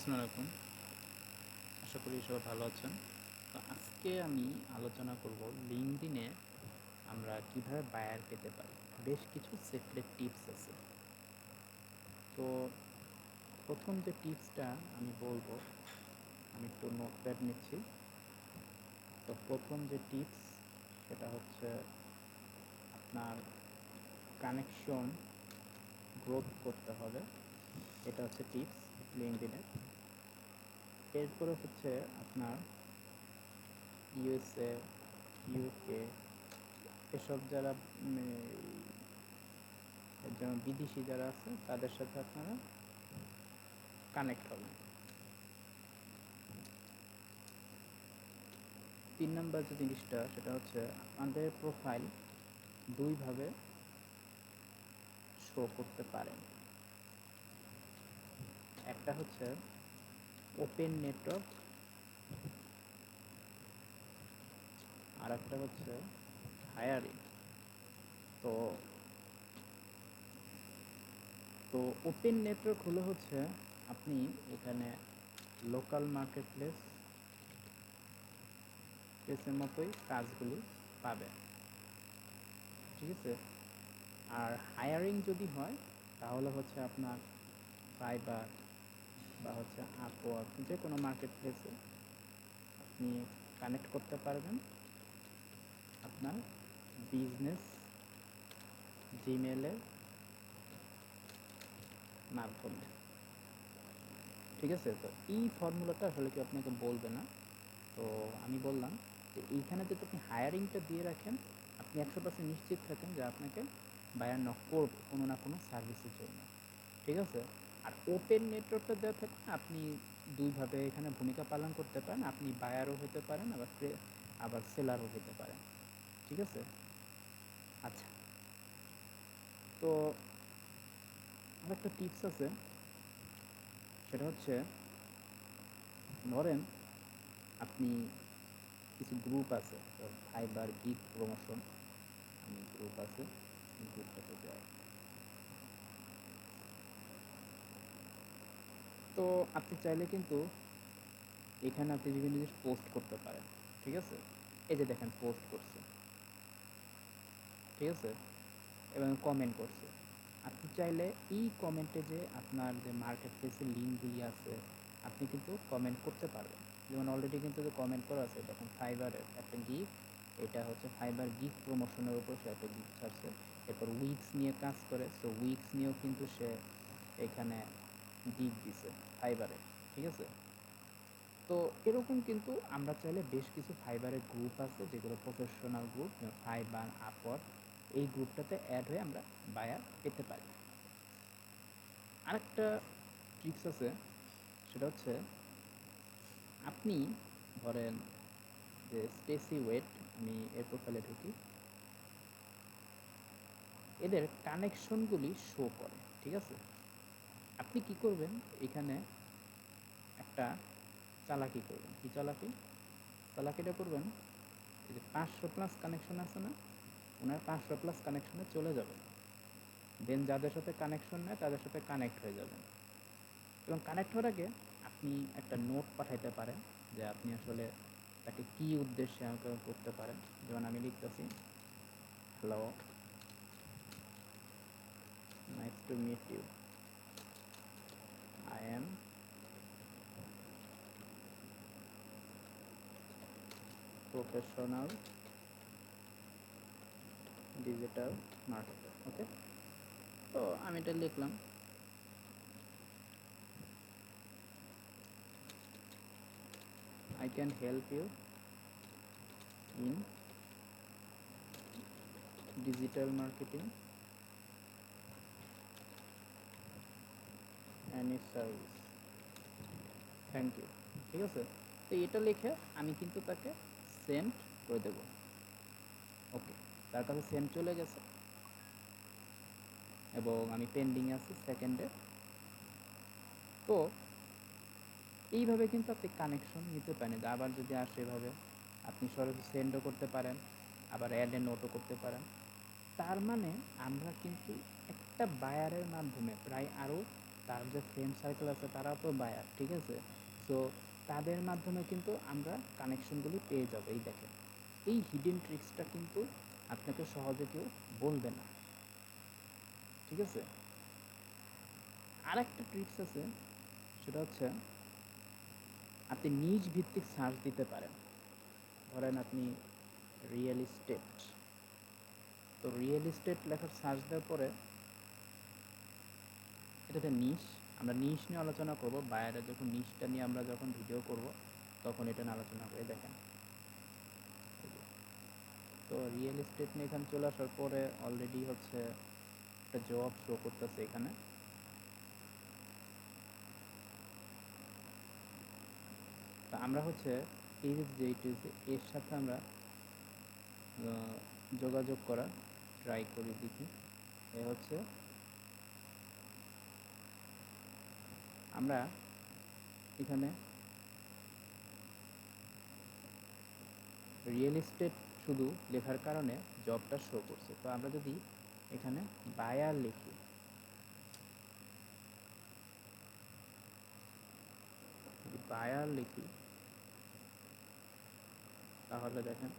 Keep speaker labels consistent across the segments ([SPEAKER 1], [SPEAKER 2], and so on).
[SPEAKER 1] আসসালামু আলাইকুম। আশা করি সবাই ভালো আছেন। তো আজকে আমি আলোচনা করব লিঙ্কডইনে আমরা কিভাবে বায়ার পেতে পারি। বেশ কিছু সিক্রেট টিপস আছে। তো প্রথম যে টিপসটা আমি বলবো, আমি একটু নোটপ্যাড নিচ্ছি। তো প্রথম যে টিপস সেটা হচ্ছে আপনার কানেকশন গ্রোথ করতে হবে। এটা হচ্ছে টিপস লিঙ্কডইনের। এরপরে হচ্ছে আপনার ইউএসএ, ইউকে এসব যারা যেমন বিদেশি যারা আছে তাদের সাথে আপনারা কানেক্ট হবেন। 3 নাম্বার যে জিনিসটা সেটা হচ্ছে আপনাদের প্রোফাইল দুইভাবে শো করতে পারেন। একটা হচ্ছে ওপেন নেটওয়ার্ক, আর একটা হচ্ছে হায়ারিং। তো তো ওপেন নেটওয়ার্ক হলো হচ্ছে আপনি এখানে লোকাল মার্কেট প্লেসের মতোই কাজগুলি পাবেন, ঠিক আছে। আর হায়ারিং যদি হয় তাহলে হচ্ছে আপনার ফাইবার বা হচ্ছে আপওয়ার্ক যে কোনো মার্কেট প্লেসে আপনি কানেক্ট করতে পারবেন আপনার বিজনেস জিমেলের মাধ্যমে, ঠিক আছে। তো এই ফর্মুলাটা আসলে কি আপনাকে বলবে না। তো আমি বললাম যে এইখানে যদি আপনি হায়ারিংটা দিয়ে রাখেন, আপনি 100% নিশ্চিত থাকেন যে আপনাকে বায়ার নক করবে কোনো না কোনো সার্ভিসের জন্য, ঠিক আছে। আর ওপেন নেটওয়ার্কটা দেওয়া থাকলে আপনি দুইভাবে এখানে ভূমিকা পালন করতে পারেন। আপনি বায়ারও হতে পারেন, আবার সেলারও হতে পারেন, ঠিক আছে। আচ্ছা, তো আরেকটা টিপস আছে, সেটা হচ্ছে ধরেন আপনি কিছু গ্রুপ আছে, ফাইবার গিগ প্রমোশন আমি গ্রুপ আছে, গ্রুপটাতে যাই। তো আপনি চাইলে কিন্তু এখানে আপনি বিভিন্ন জিনিস পোস্ট করতে পারেন, ঠিক আছে। এই যে দেখেন পোস্ট করছে, ঠিক আছে, এবং কমেন্ট করছে। আপনি চাইলে এই কমেন্টে যে আপনার যে মার্কেট প্লেসের লিঙ্কগুলি আছে আপনি কিন্তু কমেন্ট করতে পারবেন। যেমন অলরেডি কিন্তু যে কমেন্ট করা আছে দেখেন ফাইবারের একটা গিগ, এটা হচ্ছে ফাইবার গিগ প্রমোশনের উপর সে একটা গিগ ছাড়ছে। এরপর উইক্স নিয়ে কাজ করে, সো উইক্স নিয়েও কিন্তু সে এখানে গিগ দিছে ফাইবারে, ঠিক আছে। তো এরকম কিন্তু আমরা চাইলে বেশ কিছু ফাইবারের গ্রুপ আছে যেগুলো প্রফেশনাল গ্রুপ, ফাইবার আপওয়ার্ক, এই গ্রুপটাতে অ্যাড হয়ে আমরা বায়ার পেতে পারি। আরেকটা ট্রিক্স আছে, সেটা হচ্ছে আপনি ধরেন যে স্টেসি ওয়েট, আমি এর প্রোফাইলে ঢুকি, এদের কানেকশনগুলি শো করে, ঠিক আছে। আপনি কি করবেন, এখানে একটা চালাকি করবেন। কি চালাকি? চালাকিটা করবেন, এই যে 500+ কানেকশন আছে না, ওনার 500+ কানেকশনে চলে যাবেন। দেন যাদের সাথে কানেকশন নেয় তাদের সাথে কানেক্ট হয়ে যাবেন, এবং কানেক্ট হওয়ার আগে আপনি একটা নোট পাঠাইতে পারেন যে আপনি আসলে তাকে কী উদ্দেশ্যে আমাকে করতে পারেন। যেমন আমি লিখতেছি, hello, nice to meet you, I am professional digital marketer, okay. তো আমি এটা লিখলাম, I can help you in digital marketing and service, thank you, ঠিক আছে। তো এটা লিখে আমি কিন্তু তাকে সেন্ড করে দেবো, ওকে। তার কাছে সেন্ড চলে গেছে এবং আমি পেন্ডিংয়ে আছি সেকেন্ডে। তো এইভাবে কিন্তু আপনি কানেকশন নিতে পারেন। আবার যদি আসে এভাবে আপনি সরাসরি সেন্ডও করতে পারেন, আবার অ্যাডে নোটও করতে পারেন। তার মানে আমরা কিন্তু একটা বায়ারের মাধ্যমে প্রায় আরও তার যে ফ্রেন্ড সার্কেল আছে তারাও তো বায়ার, ঠিক আছে। সো তাদের মাধ্যমে কিন্তু আমরা কানেকশনগুলি পেয়ে যাবো। এই দেখেন, এই হিডেন ট্রিক্সটা কিন্তু আপনাকে সহজে কেউ বলবে না, ঠিক আছে। আর একটা ট্রিক্স আছে, সেটা হচ্ছে আপনি নিজ ভিত্তিক সার্চ দিতে পারেন। ধরেন আপনি রিয়েল এস্টেট, তো রিয়েল এস্টেট লেখার সার্চ দেওয়ার পরে এটাতে নিশ, আমরা নিশ নিয়ে আলোচনা করব। বাইরে যখন নিশটা নিয়ে আমরা যখন ভিডিও করব তখন এটা নিয়ে আলোচনা করে। দেখেন, তো রিয়েল এস্টেট নিয়ে এখানে চলে আসার পরে অলরেডি হচ্ছে একটা জব শো করতেছে এখানে। তো আমরা হচ্ছে এই যে এর সাথে আমরা যোগাযোগ করা ট্রাই করি, দেখি। এ হচ্ছে আমরা এখানে রিয়েল এস্টেট শুধু লেখার কারণে জবটা শো করছে। তো আমরা যদি এখানে বায়ার লিখি, যদি বায়ার লিখি তাহলে দেখেন,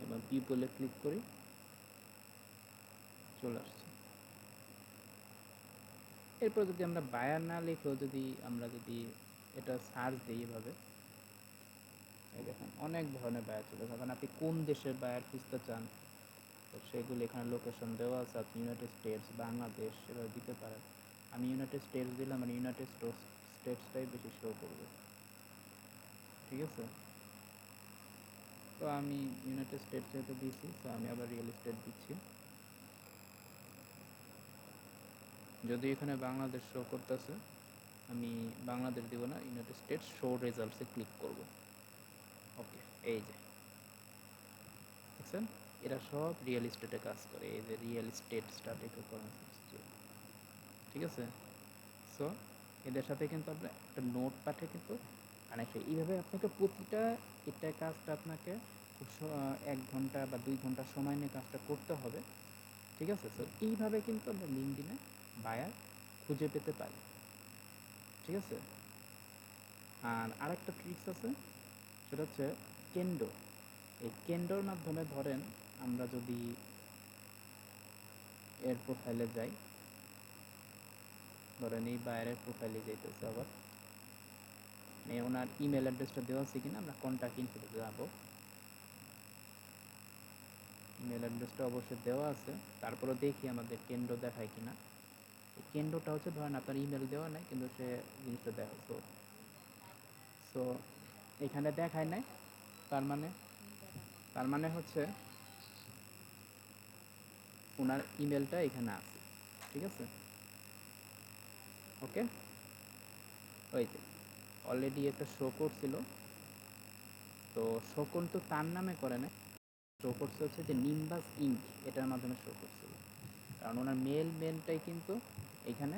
[SPEAKER 1] এবং পিপলে ক্লিক করি, চলে আসছে। এরপর যদি আমরা বায়ার না লিখেও যদি এটা সার্চ দিই এভাবে, এই দেখেন অনেক ধরনের বায়ার চলে আসে। আপনি কোন দেশের বায়ার খুঁজতে চান, তো সেগুলো এখানে লোকেশন দেওয়া আছে। আপনি ইউনাইটেড স্টেটস, বাংলাদেশ সেভাবে দিতে পারেন। আমি ইউনাইটেড স্টেটস দিলাম, মানে ইউনাইটেড স্টেটসটাই বেশি শো করবে, ঠিক আছে। তো আমি ইউনাইটেড স্টেটস যেহেতু দিয়েছি, তো আমি আবার রিয়েল এস্টেট দিচ্ছি। যদি এখানে বাংলাদেশ শো করতেছে, আমি বাংলাদেশ দিব না, ইউনাইটেড স্টেটস শো রেজাল্টসে ক্লিক করব। ওকে, এই যে দেখছেন, এরা সব রিয়েল এস্টেটে কাজ করে। এই যে রিয়েল এস্টেট স্ট্র্যাটেজি কর্মসূচি, ঠিক আছে। সো এদের সাথে কিন্তু আপনার একটা নোট পাঠে কিন্তু কানেক্ট। এইভাবে আপনাকে প্রতিটা এটা কাজটা আপনাকে খুব 1 ঘন্টা বা 2 ঘন্টা সময় নিয়ে কাজটা করতে হবে, ঠিক আছে। সো এইভাবে কিন্তু আমরা লিঙ্কডইনে বায়ার খুঁজে পেতে পারি, ঠিক আছে। আর আরেকটা ট্রিক্স আছে, সেটা হচ্ছে কেন্ডো। এই কেন্ডোর মাধ্যমে ধরেন আমরা যদি এর প্রোফাইলে যাই, ধরেন এই বায়ারের প্রোফাইলে যাইতেছে, আবার ওনার ইমেল অ্যাড্রেসটা দেওয়া আছে কিনা আমরা কন্ট্যাক্ট ইনফোতে যাবো। ইমেল অ্যাড্রেসটা অবশ্যই দেওয়া আছে, তারপরে দেখি আমাদের কেন্দ্র দেখায় কিনা। এই কেন্দ্রটা হচ্ছে ধরেন আপনার ইমেল দেওয়া নাই, কিন্তু সে জিনিসটা দেখা। সো এখানে দেখায় নাই, তার মানে হচ্ছে ওনার ইমেলটা এখানে আছে, ঠিক আছে। ওকে, ওই যে অলরেডি একটা শো করছিল। তো শো কিন্তু তার নামে করে না, শো করছে হচ্ছে যে নিম্বাস ইঙ্ক, এটার মাধ্যমে শো করছিল। কারণ ওনার মেলটাই কিন্তু এখানে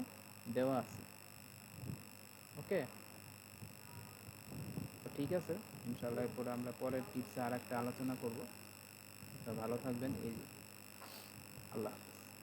[SPEAKER 1] দেওয়া আছে। ওকে, তো ঠিক আছে, ইনশাল্লাহ এরপরে আমরা পরের টিপসে আর একটা আলোচনা করব। তো ভালো থাকবেন, এই আল্লাহ।